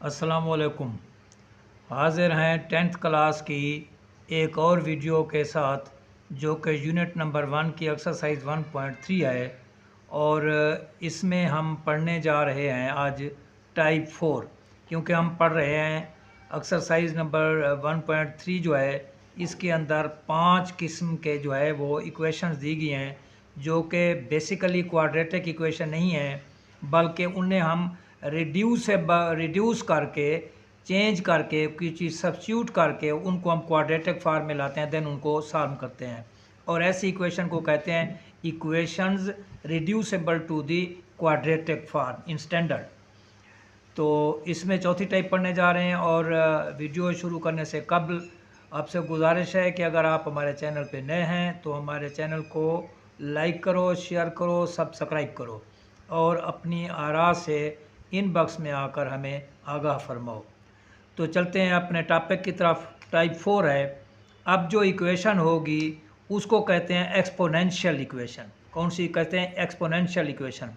अस्सलामुअलैकुम। हाज़िर हैं 10th क्लास की एक और वीडियो के साथ जो कि यूनिट नंबर 1 की एक्सरसाइज 1.3 है और इसमें हम पढ़ने जा रहे हैं आज टाइप 4 क्योंकि हम पढ़ रहे हैं एक्सरसाइज नंबर 1.3 जो है इसके अंदर 5 किस्म के जो है वो इक्वेशंस दी गई हैं जो कि बेसिकली क्वाड्रेटिक इक्वेशन नहीं है बल्कि उन्हें हम रिड्यूस करके चेंज करके कुछ चीज़ सब्स्टिट्यूट करके उनको हम क्वाड्रेटिक फॉर्म में लाते हैं, देन उनको सॉल्व करते हैं और ऐसी इक्वेशन को कहते हैं equations reducible to the quadratic form in standard. तो इसमें चौथी टाइप पढ़ने जा रहे हैं और वीडियो शुरू करने से कबल आपसे गुजारिश है कि अगर आप हमारे चैनल पे नए हैं तो हमारे चैनल को लाइक करो, शेयर करो, सब्सक्राइब करो और अपनी आरा से इनबॉक्स में आकर हमें आगाह फरमाओ। तो चलते हैं अपने टॉपिक की तरफ। टाइप 4 है। अब जो इक्वेशन होगी उसको कहते हैं एक्सपोनेंशियल इक्वेशन। कौन सी कहते हैं? Exponential equation.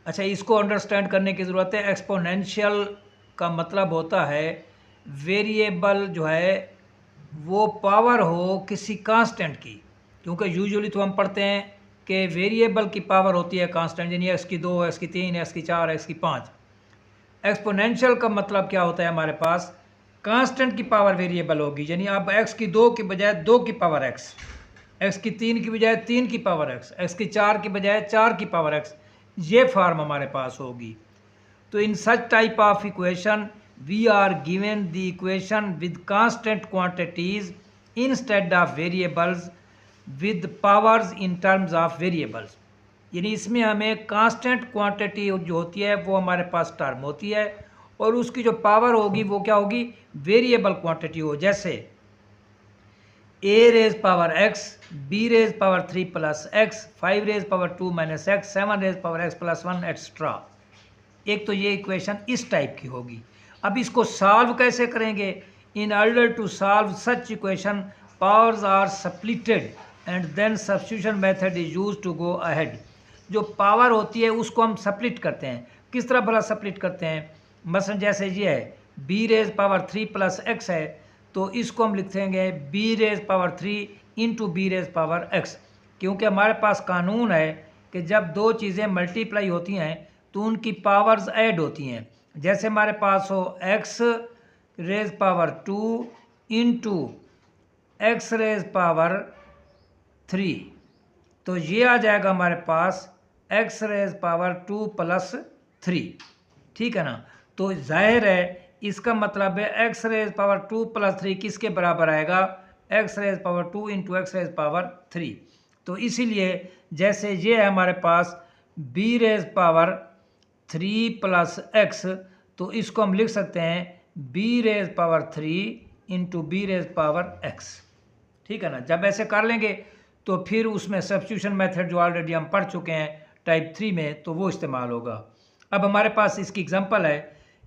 अच्छा, इसको अंडरस्टैंड करने की ज़रूरत है। एक्सपोनेंशियल का मतलब होता है वेरिएबल जो है वो पावर हो किसी कांस्टेंट की, क्योंकि यूजुअली तो हम पढ़ते हैं कि वेरिएबल की पावर होती है कांस्टेंट, यानी x की 2, x की 3, x की 4, x की 5। एक्सपोनेंशियल का मतलब क्या होता है? हमारे पास कांस्टेंट की पावर वेरिएबल होगी, यानी अब x की 2 की बजाय 2 की पावर x, x की 3 की बजाय 3 की पावर x, x की 4 की बजाय 4 की पावर x, ये फॉर्म हमारे पास होगी। तो in such type of equation we are given the equation with constant quantities instead of variables with powers in terms of variables, यानी इसमें हमें कांस्टेंट क्वांटिटी जो होती है वो हमारे पास टर्म होती है और उसकी जो पावर होगी वो क्या होगी? वेरिएबल क्वांटिटी हो, जैसे a raise power x, b raise power 3 plus x, 5 raise power 2 minus x, 7 raise power x plus 1 extra. एक तो ये इक्वेशन इस टाइप की होगी। अब इसको सॉल्व कैसे करेंगे? In order to solve such equation powers are splitted and then substitution method is use to go ahead. जो पावर होती है उसको हम स्प्लिट करते हैं। किस तरह भला स्प्लिट करते हैं? मसलन जैसे ये है b raise power 3 plus x है, तो इसको हम लिखेंगे b raise power 3 into B raise power x, क्योंकि हमारे पास कानून है कि जब दो चीज़ें मल्टीप्लाई होती हैं तो उनकी पावर्स ऐड होती हैं। जैसे हमारे पास हो x raise power 2 into X raise power 3, तो ये आ जाएगा हमारे पास x रेज पावर 2 प्लस 3। ठीक है ना? तो जाहिर है इसका मतलब है x रेज पावर 2 प्लस 3 किसके बराबर आएगा? x raise power 2 into X raise power 3। तो इसीलिए जैसे ये है हमारे पास b raise power 3 plus x, तो इसको हम लिख सकते हैं b raise power 3 into B raise power x। ठीक है ना? जब ऐसे कर लेंगे तो फिर उसमें सब्स्टिट्यूशन मेथड जो ऑलरेडी हम पढ़ चुके हैं टाइप 3 में, तो वो इस्तेमाल होगा। अब हमारे पास इसकी एग्जांपल है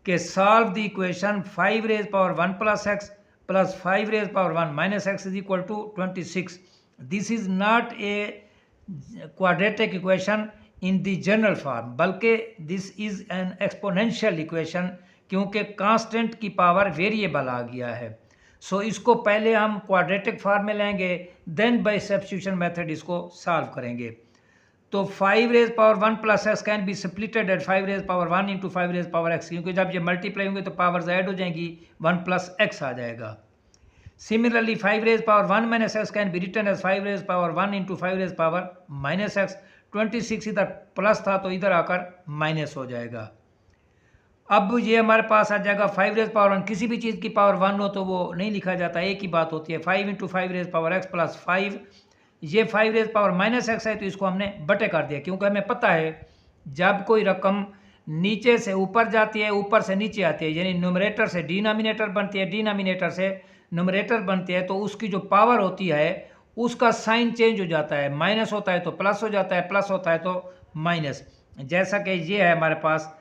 कि solve the equation 5 raise power 1 plus x plus 5 raise power 1 minus x is equal to 26। This is not a quadratic equation in the general form, बल्कि this is an exponential equation, क्योंकि constant की power variable आ गया है। सो इसको पहले हम quadratic form में लेंगे, देन बाय सब्स्टिट्यूशन मेथड इसको सॉल्व करेंगे। तो 5 raise power 1 plus X can be splitted at 5 raise power 1 into 5 raise power X, क्योंकि जब ये मल्टीप्लाई होंगे तो पावर्स ऐड हो जाएंगी, 1 प्लस एक्स आ जाएगा। Similarly 5 raise power 1 minus X can be written as 5 raise power 1 into 5 raise power minus X. 26 इधर प्लस था तो इधर आकर माइनस हो जाएगा। अब ये हमारे पास आ जाएगा 5 रेज पावर 1। किसी भी चीज़ की पावर 1 हो तो वो नहीं लिखा जाता, एक ही बात होती है। 5 into 5 raise power X plus 5, ये 5 रेज पावर माइनस एक्स है तो इसको हमने बटे कर दिया, क्योंकि हमें पता है जब कोई रकम नीचे से ऊपर जाती है, ऊपर से नीचे आती है, यानी न्यूमरेटर से डिनोमिनेटर बनती है, डिनोमिनेटर से न्यूमरेटर बनती है, तो उसकी जो पावर होती है उसका साइन चेंज हो जाता है। माइनस होता है तो प्लस हो जाता है, प्लस होता है तो माइनस। जैसा कि ये है हमारे पास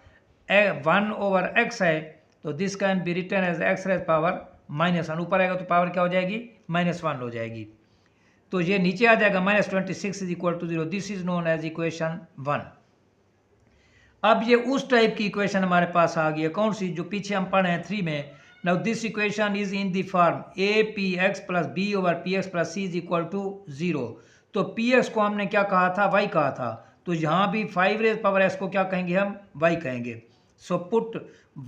1 ओवर एक्स है, तो this can be written as X raise power minus 1। ऊपर आएगा तो पावर क्या हो जाएगी? -1 हो जाएगी। तो ये नीचे आ जाएगा -26 is equal to 0। This is known as equation 1। अब ये उस टाइप की इक्वेशन हमारे पास आ गई है, कौन सी, जो पीछे हम पढ़े हैं 3 में। Now this equation is in the form A P X plus B over P X plus C is equal to 0। तो पी एक्स को हमने क्या कहा था, वाई कहा था, तो यहाँ भी 5 रेज पावर एक्स को क्या कहेंगे हम, वाई कहेंगे। So put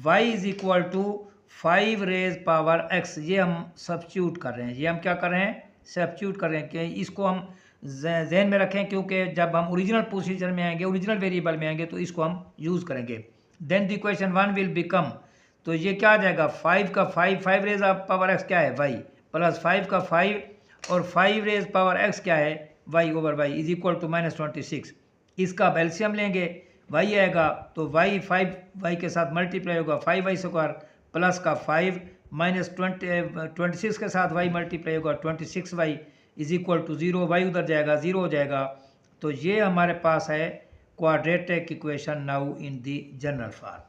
Y is equal to 5 raise power X, ये हम सब्स्टिट्यूट कर रहे हैं, ये हम क्या कर रहे हैं, सब्स्टिट्यूट कर रहे हैं, कि इसको हम ज़हन में रखें, क्योंकि जब हम ओरिजिनल प्रोसीजर में आएंगे, ओरिजिनल वेरिएबल में आएंगे, तो इसको हम यूज़ करेंगे। Then the equation 1 will become, तो ये क्या आ जाएगा, 5 का 5 रेज पावर एक्स क्या है, वाई, प्लस 5 का 5 और 5 रेज पावर एक्स क्या है, Y over Y is equal to -26। इसका आप एलसीएम लेंगे, वाई आएगा तो वाई 5 वाई के साथ मल्टीप्लाई होगा 5y स्क्वायर प्लस का 5 माइनस 26 के साथ y मल्टीप्लाई होगा 26y is equal to 0, y उधर जाएगा 0 हो जाएगा। तो ये हमारे पास है quadratic equation now in the general form.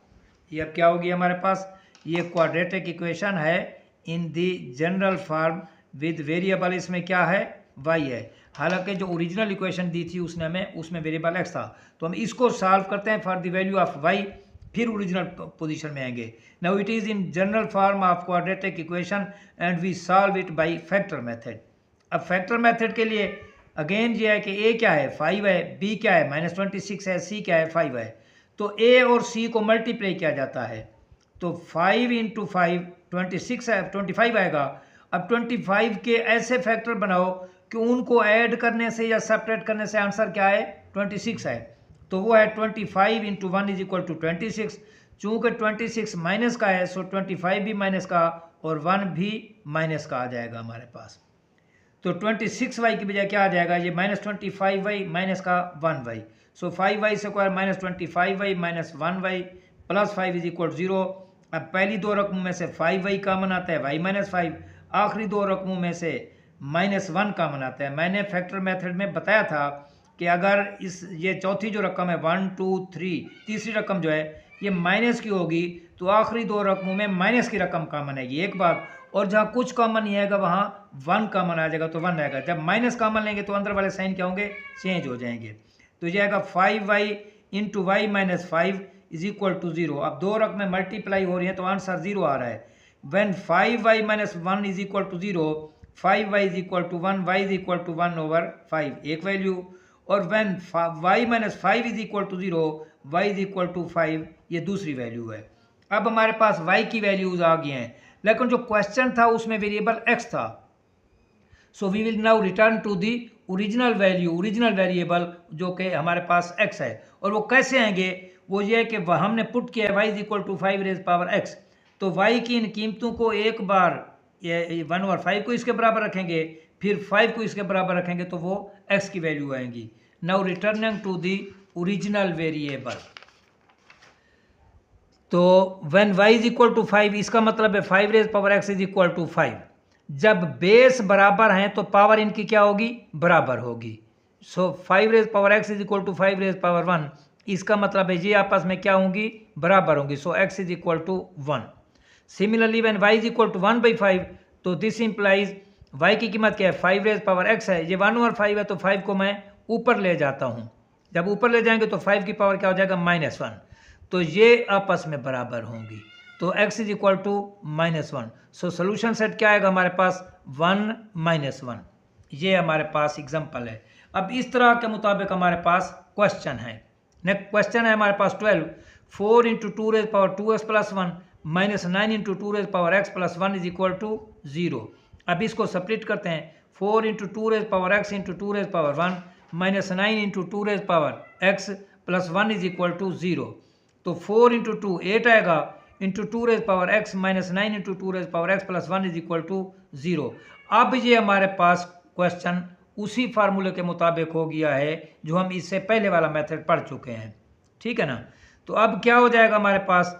ये अब क्या होगी हमारे पास, ये क्वाड्रेटिक इक्वेशन है इन दी जनरल फॉर्म विद वेरिएबल इसमें क्या है, y है। हालांकि जो ओरिजिनल इक्वेशन दी थी उसने हमें, उसमें वेरिएबल x था, तो हम इसको सॉल्व करते हैं for the value of y, फिर ओरिजिनल पोजीशन में आएंगे। Now it is in general form of quadratic equation and we solve it by factor method. अब फैक्टर मेथड के लिए अगेन ये है कि a क्या है, 5 है, b क्या है, -26 है, c क्या है, 5 है। तो a और c को मल्टीप्लाई किया जाता है, तो 5 इंटू 5 26 है, 25 आएगा। अब 25 के ऐसे फैक्टर बनाओ कि उनको ऐड करने से या सेपरेट करने से आंसर क्या है, 26 है। तो वो है 25 इंटू 1 इज इक्वल टू 26। चूँकि 26 माइनस का है, सो 25 भी माइनस का और 1 भी माइनस का आ जाएगा हमारे पास। तो 26y की बजाय क्या आ जाएगा, ये -25y माइनस का 1y। So 5y square minus 25y minus 1y plus 5 is equal 0। अब पहली दो रकमों में से 5y कॉमन आता है, y माइनस 5, आखिरी दो रकमों में से -1 कॉमन आता है। मैंने फैक्टर मेथड में बताया था कि अगर ये चौथी जो रकम है 1 2 3, तीसरी रकम जो है ये माइनस की होगी, तो आखिरी दो रकमों में माइनस की रकम कॉमन आएगी एक बार, और जहाँ कुछ कॉमन नहीं आएगा वहाँ 1 कॉमन आ जाएगा, तो 1 आएगा। जब माइनस कॉमन लेंगे तो अंदर वाले साइन क्या होंगे, चेंज हो जाएंगे। तो ये आएगा 5y into Y minus 5 is equal to 0। अब दो रकमें मल्टीप्लाई हो रही हैं तो आंसर 0 आ रहा है। When 5y minus 1 is equal to 0, 5y is equal to 1, y is equal to 1 over 5 एक वैल्यू, और when y minus 5 is equal to 0, y is equal to 5 ये दूसरी वैल्यू है। अब हमारे पास y की वैल्यूज आ गई हैं, लेकिन जो क्वेश्चन था उसमें वेरिएबल x था। So we will now return to the original value, original variable जो कि हमारे पास x है। और वो कैसे आएंगे, वो ये है कि हमने पुट किया y is equal to 5 raise power x, तो y की इन कीमतों को एक बार 1 और 5 को इसके बराबर रखेंगे, फिर 5 को इसके बराबर रखेंगे, तो वो x की वैल्यू आएंगी। Now returning to the original variable, तो when y is equal to 5, इसका मतलब है 5 raise power x is equal to 5। जब बेस बराबर हैं तो पावर इनकी क्या होगी, बराबर होगी। So 5 raise power x is equal to 5 raise power 1, इसका मतलब है ये आपस में क्या होंगी, बराबर होंगी। So x is equal to 1। Similarly when y is equal to 1/5, तो दिस इंप्लाइज y की कीमत क्या है, 5 रेज पावर x है, ये 1 और 5 है, तो 5 को मैं ऊपर ले जाता हूँ। जब ऊपर ले जाएंगे तो 5 की पावर क्या हो जाएगा, -1, तो ये आपस में बराबर होंगी। तो x is equal to -1। So solution set क्या आएगा हमारे पास, 1 -1। ये हमारे पास एग्जांपल है। अब इस तरह के मुताबिक हमारे पास क्वेश्चन है। नेक्स्ट क्वेश्चन है हमारे पास 12, 4 into 2 raise power 2x plus 1 minus 9 into 2 raise power x plus 1 is equal to 0। अब इसको स्प्लिट करते हैं, 4 into 2 raise power x into 2 raise power 1 minus 9 into 2 raise power x plus 1 is equal to 0। तो 4 into 2 8 आएगा, into 2 raise power x minus 9 into 2 raise power x plus 1 is equal to 0। अब ये हमारे पास question उसी फार्मूले के मुताबिक हो गया है जो हम इससे पहले वाला मेथड पढ़ चुके हैं, ठीक है ना। तो अब क्या हो जाएगा हमारे पास,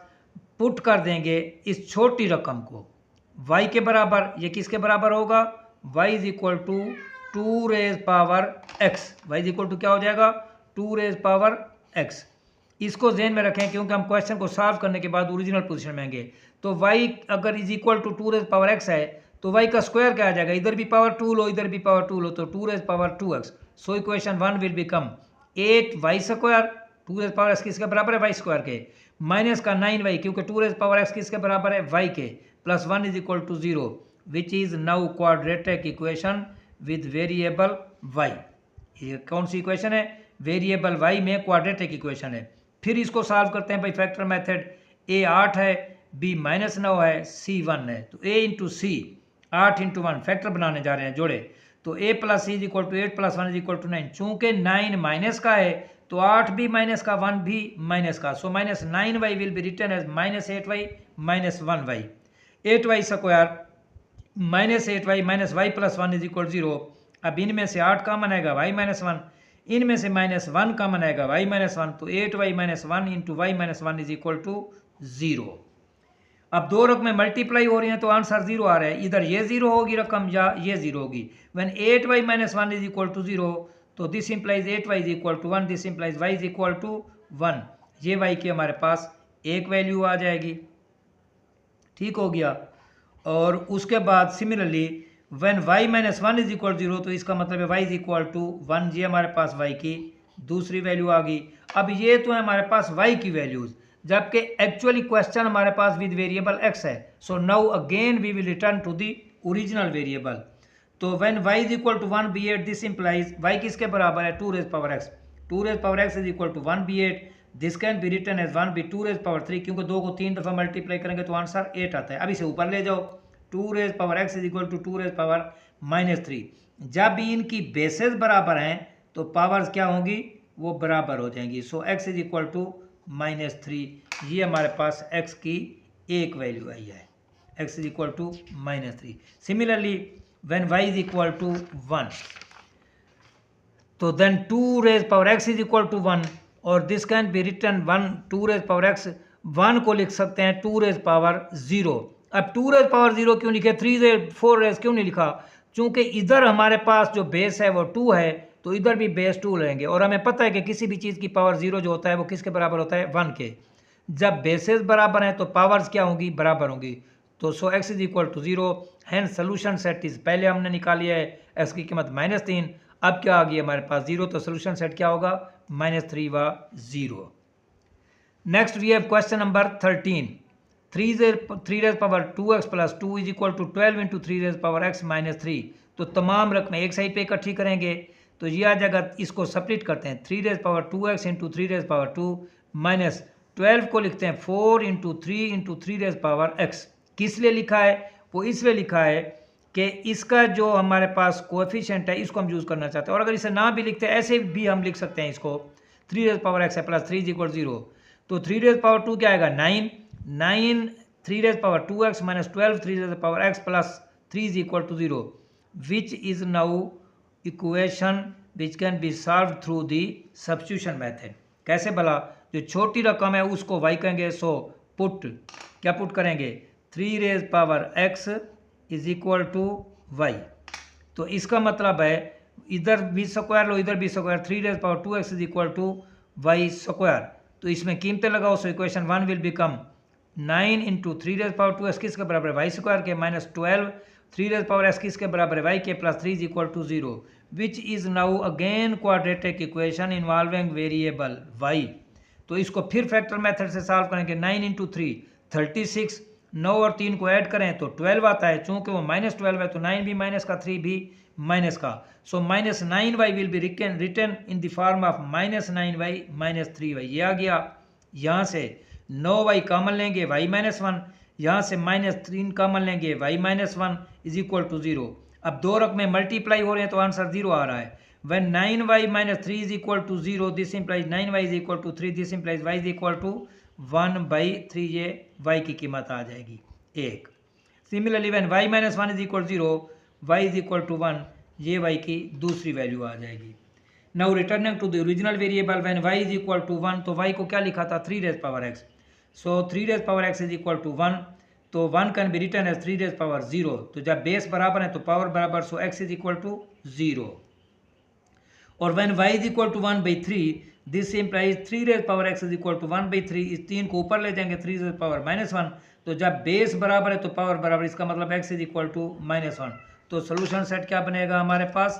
पुट कर देंगे इस छोटी रकम को y के बराबर, ये किसके बराबर होगा, y is equal to 2 raise power x, y is equal to क्या हो जाएगा, 2 रेज पावर x। इसको ध्यान में रखें क्योंकि हम क्वेश्चन को सॉल्व करने के बाद ओरिजिनल पोजीशन में आएंगे। तो y अगर is equal to 2 raise power x है, तो y का स्क्वायर क्या आ जाएगा, इधर भी पावर 2 लो इधर भी पावर 2 लो, तो 2 raise power 2x। So equation 1 will become 8y square 2 raise power x किसके बराबर है वाई स्क्वायर के, माइनस का 9y क्योंकि 2 रेज पावर एक्स किसके बराबर है वाई के, plus 1 is equal to 0 which is now quadratic equation with variable y। ये कौन सी इक्वेशन है, वेरिएबल y में क्वाड्रेटिक इक्वेशन है। फिर इसको सॉल्व करते हैं भाई फैक्टर मेथड, a 8 है, b -9 है, c 1 है, तो a into c 8 into 1 factor बनाने जा रहे हैं जोड़े, तो a plus C is equal to 8 plus 1 is equal to 9। चूंकि 9 माइनस का है तो 8 भी माइनस का 1 भी माइनस का, so minus 9y will be written as minus 8y minus 1y, 8y square minus 8y minus y plus 1 is equal 0। अब इनमें से 8 कॉमन आएगा y माइनस 1, इनमें से माइनस 1 कॉमन आएगा y माइनस 1, तो 8y minus 1 into y minus 1 is equal to 0। अब दो रकमें मल्टीप्लाई हो रही हैं तो आंसर 0 आ रहा है, इधर ये 0 होगी रकम या ये 0 होगी। When 8y minus 1 is equal to 0 तो this implies 8y is equal to 1, this implies y is equal to 1। ये y की हमारे पास एक वैल्यू आ जाएगी, ठीक हो गया। और उसके बाद similarly when y minus 1 is equal 0 तो इसका मतलब है y इज इक्वल टू 1, ये हमारे पास y की दूसरी वैल्यू आ गई। अब ये तो है हमारे पास y की वैल्यूज, जबकि एक्चुअली क्वेश्चन हमारे पास विद वेरिएबल x है, so now again we will return to the original variable. तो when y is equal to 1 b8 this implies y किसके बराबर है 2 raise power x, 2 raise power x is equal to 1 b8, this can be written as 1 b 2 raise power 3, क्योंकि 2 को 3 दफा multiply करेंगे तो answer 8 आता है। अब इसे ऊपर ले जाओ, 2 raise power x is equal to 2 raise power -3। जब भी इनकी बेसेस बराबर हैं तो पावर्स क्या होंगी, वो बराबर हो जाएंगी। सो x इज इक्वल टू -3, ये हमारे पास x की एक वैल्यू आई है, x is equal to -3। Similarly when y is equal to 1 तो then 2 raise power x is equal to 1, और this can be written 1 2 raise power x, 1 को लिख सकते हैं 2 रेज पावर 0। अब 2 रेज पावर 0 क्यों लिखे, 3 रेज 4 रेज क्यों नहीं लिखा, चूंकि इधर हमारे पास जो बेस है वो 2 है तो इधर भी बेस 2 लेंगे, और हमें पता है कि किसी भी चीज़ की पावर 0 जो होता है वो किसके बराबर होता है 1 के। जब बेसेस बराबर हैं तो पावर्स क्या होंगी, बराबर होंगी। तो so x is equal to 0, hence solution set is, पहले हमने निकाली है x की कीमत -3, अब क्या आ गई हमारे पास 0, तो सोल्यूशन सेट क्या होगा -3 व 0। Next we have question number 13, 3 raise power 2x plus 2 is equal to 12 into 3 raise power x -3। तो तमाम रकमें एक साइड पे इकट्ठी करेंगे तो ये आ जाएगा, इसको स्प्लिट करते हैं, 3 raise power 2x into 3 raise power 2 minus 12 को लिखते हैं 4 into 3 into 3 raise power x। किस लिए लिखा है, वो इसलिए लिखा है कि इसका जो हमारे पास कोएफिशिएंट है इसको हम यूज़ करना चाहते हैं, और अगर इसे ना भी लिखते हैं ऐसे भी हम लिख सकते हैं इसको, 3 रेज पावर x है प्लस 3 इज इक्वल 0, तो 3 रेज पावर 2 क्या आएगा 9 3 raise power 2x minus 12 3 raise power x plus 3 is equal to 0, which is now equation which can be solve through the substitution method. कैसे भला, जो छोटी रकम है उसको y कहेंगे, सो पुट क्या पुट करेंगे 3 raise power x is equal to y। तो इसका मतलब है इधर भी स्क्वायर लो इधर भी square, 3 raise power 2x is equal to y square, तो इसमें कीमतें लगाओ, so equation 1 will become 9 into 3 raise power 2x किसके बराबर है y स्क्वायर के, माइनस 12 3 रेज पावर x किसके बराबर है y के, plus 3 is equal to 0, which is now again quadratic equation involving variable y। तो इसको फिर फैक्टर मेथड से सॉल्व करेंगे, 9 इंटू 3 36, 9 और 3 को ऐड करें तो 12 आता है, चूंकि वो -12 है तो 9 भी माइनस का 3 भी माइनस का, so -9y will be written in the form of -9y -3y। ये आ गया, यहाँ से 9y कॉमन लेंगे y -1, यहाँ से -3 कॉमन लेंगे y -1 इज इक्वल टू 0। अब दो रकमें मल्टीप्लाई हो रहे हैं तो आंसर 0 आ रहा है। When 9y minus 3 is equal to 0, this implies 9y is equal to 3, this implies y is equal to 1/3, ये y की कीमत आ जाएगी 1। Similarly, when y minus 1 is equal to 0, y is equal to 1, ये y की दूसरी value आ जाएगी। Now returning to the original variable, when y is equal to 1, तो y को क्या लिखा था 3 raise power x, so 3 raise power x is equal to 1, तो 1 can be written as 3 raise power 0, तो जब बेस बराबर है तो पावर बराबर, सो x is equal to 0। और when y is equal to 1/3, this implies 3 raise power x is equal to 1/3, इस 3 को ऊपर ले जाएंगे 3 रेज पावर -1, तो जब बेस बराबर है तो पावर बराबर, इसका मतलब x is equal to -1। तो सोल्यूशन सेट क्या बनेगा हमारे पास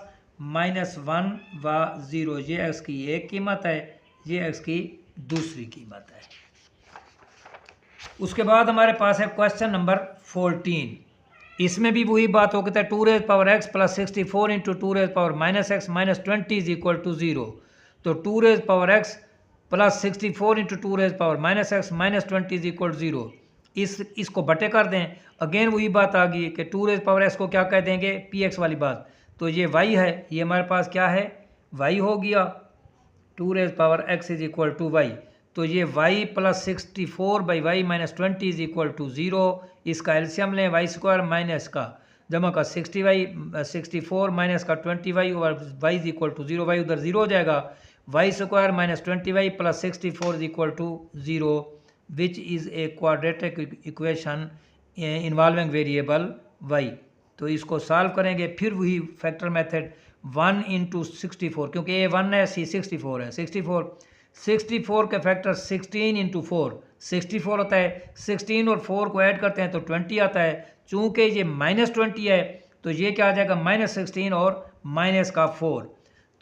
-1 व 0, ये x की एक कीमत है, ये x की दूसरी कीमत है। उसके बाद हमारे पास है क्वेश्चन नंबर 14। इसमें भी वही बात हो कहता है 2 x plus 64 into 2 x minus 20 is equal to 0। तो 2 x plus 64 into 2 x minus 20 is equal to 0। इसको बटे कर दें। अगेन वही बात आ गई कि 2 x को क्या कह देंगे, px वाली बात। तो ये y है, ये हमारे पास क्या है, y हो गया। 2 x is equal to y. तो ये y plus 64 by y minus 20 is equal to 0। इसका एलसीएम लें, वाई स्क्वायर माइनस का जमा का 64 माइनस का 20y और y is equal to 0। Y उधर 0 हो जाएगा। Y square minus 20y plus 64 is equal to 0 which is a quadratic equation involving variable y। तो इसको सॉल्व करेंगे, फिर वही फैक्टर मेथड 1 इंटू 64, क्योंकि ए 1 है, सी 64 है। 64 के फैक्टर 16 इंटू 4 64 होता है। 16 और 4 को ऐड करते हैं तो 20 आता है। चूँकि ये माइनस 20 है तो ये क्या आ जाएगा, माइनस 16 और माइनस का 4।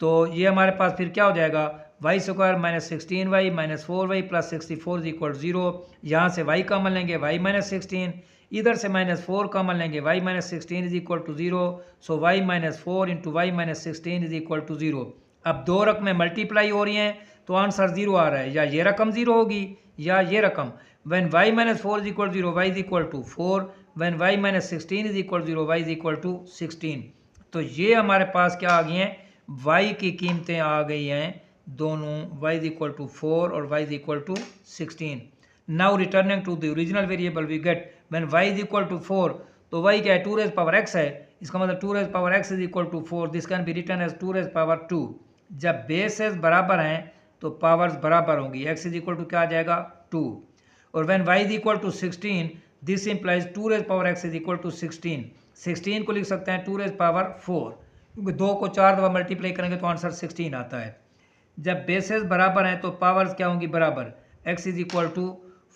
तो ये हमारे पास फिर क्या हो जाएगा, y square minus 16y minus 4y plus 64 is equal 0। यहाँ से y कॉमन लेंगे, y माइनस 16, इधर से माइनस 4 कॉमन लेंगे, y minus 16 is equal to 0। So y minus 4 into Y minus 16 is equal to 0। अब दो रकमें मल्टीप्लाई हो रही हैं तो आंसर 0 आ रहा है, या ये रकम 0 होगी या ये रकम। When y minus 4 is equal 0 y is equal to 4, when y minus 16 is equal 0 y is equal to 16। तो ये हमारे पास क्या आ गई हैं, y की कीमतें आ गई हैं दोनों, y इज इक्वल टू 4 और y is equal to 16। Now returning to the original variable we get when y is equal to 4, तो y क्या है, 2 है। इसका मतलब 2 is equal to 4, this can be written as 2 जब बेसेस बराबर हैं तो पावर्स बराबर होंगी। x इज इक्वल टू क्या आ जाएगा, 2। और when y is equal to 16, this implies 2 is equal to 16। 16 को लिख सकते हैं 2 क्योंकि 2 को 4 दफ़ा मल्टीप्लाई करेंगे तो आंसर 16 आता है। जब बेसेस बराबर हैं तो पावर्स क्या होंगी, बराबर। x इज इक्वल टू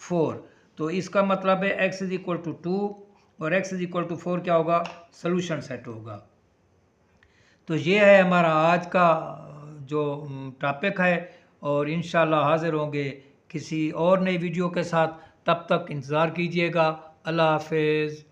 4, तो इसका मतलब है x इज इक्वल टू 2 और x इज इक्वल टू 4 क्या होगा, सोल्यूशन सेट होगा। तो ये है हमारा आज का जो टॉपिक है, और इंशाल्लाह हाज़िर होंगे किसी और नई वीडियो के साथ। तब तक इंतज़ार कीजिएगा। अल्लाह हाफ़िज़।